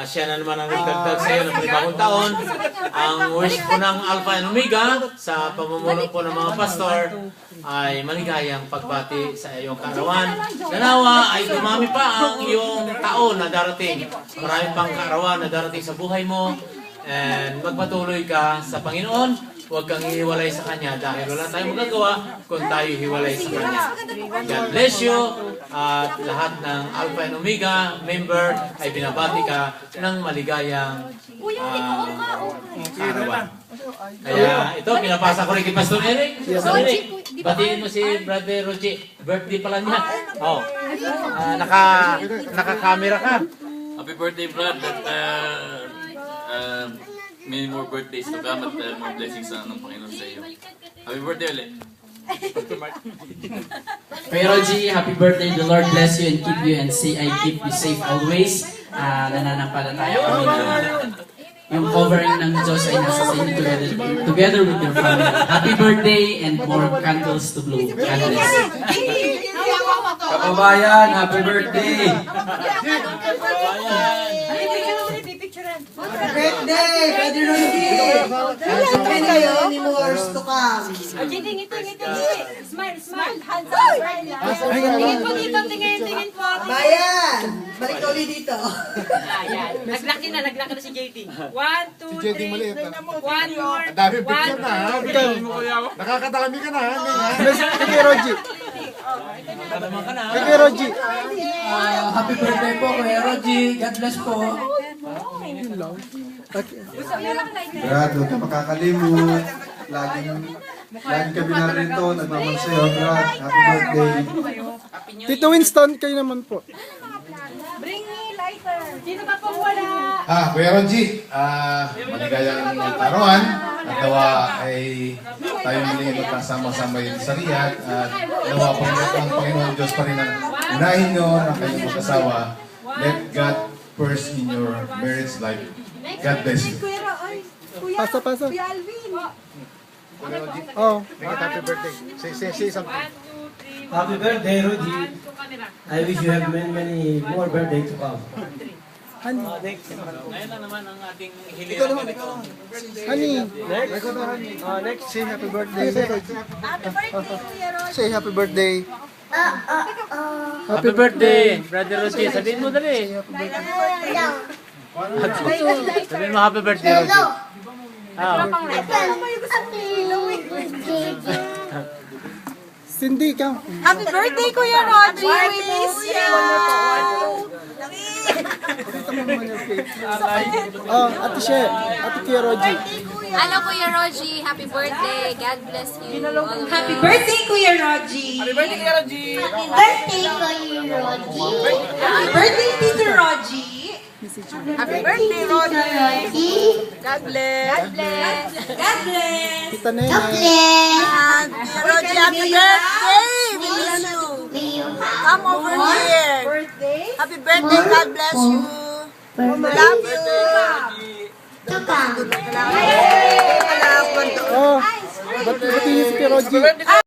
siya na naman ang nagdagdag sa iyo ng panibagong taon. Ang wish po ng Alpha and Omega sa pamumuno po ng mga pastor ay maligayang pagbati sa iyong kaarawan. Nanawa ay dumami pa ang iyong taon na darating. Marami pang kaarawan na darating sa buhay mo. And magpatuloy ka sa Panginoon. Huwag kang hiwalay sa Kanya dahil wala tayong magagawa kung tayo hiwalay sa Kanya. God bless you. At lahat ng Alpha and Omega member ay binabati ka ng maligayang kaarawan. Kaya ito, pinapasa ko rin kay Pastor Eric. Pastor Eric, batiin mo si Brother Roji. Birthday pala niya. Oh, naka-camera ka. Happy birthday, Brad. Many more birthdays to come at more blessings ng Panginoon sa iyo. Happy birthday ulit. Kuya Roji, happy birthday. The Lord bless you and keep you and say I keep you safe always. Nananampalataya kami na yung covering ng Diyos ay nasa sa inyo together with your family. Happy birthday and more candles to blow. God bless. Kababayan, happy birthday! Birthday, Brother Rudy! Many more to come. Tingin. Smile. Hands up, smile. Tingin po dito, tingin po. Bayan! Balik ka ulit dito. Ayan. Naglaki na si JT. 1, 2, 3. Si JT maliit. One more. Ang dami picture na ha. Nakakadami ka na ha. Kay Roji. Kay Roji. Happy birthday po, Kuya Roji. God bless po. Brad, huwag ka makakalimut. Laging kami narito. Nagmamahal sa'yo, Brad. Happy birthday. Tito Winston, kayo naman po. Bring me lighter. Sino pa po wala? Kuya Roji, maligayang kaarawan. At nawa ay tayo muli magkasama-sama yun sa Riyadh. At nawa po ang Panginoon Diyos pa rin ang unahin nyo na kayong mag-asawa. Let God first in your marriage life. God bless you. Pasa. Kuya Alvin. Oh, happy birthday. Say something. 1, 2, 3. Happy birthday, Rudy. I wish you have many more birthdays to come. Ngayon na naman ang ating hiling. Honey. Next. Say happy birthday. Happy birthday, Kuya Roji. Say happy birthday. Happy birthday, Brother Roji. Sabihin mo dali. Sabihin mo happy birthday, Roji. Cindy, ikaw. Happy birthday, Kuya Roji. We miss you. Ate She, Ate Kuya Roji. Hello, Kuya Roji. Happy birthday. God bless you. Happy birthday, Kuya Roji. Happy birthday, Kuya Roji. Happy birthday, Tito Roji. Happy birthday, Roji. God bless. God bless. Tita Nene. Roji, happy birthday. We miss you. Come over here. Birthday. Happy birthday. God bless you. We love you. Oh, ba't niyo si Kuya Roji?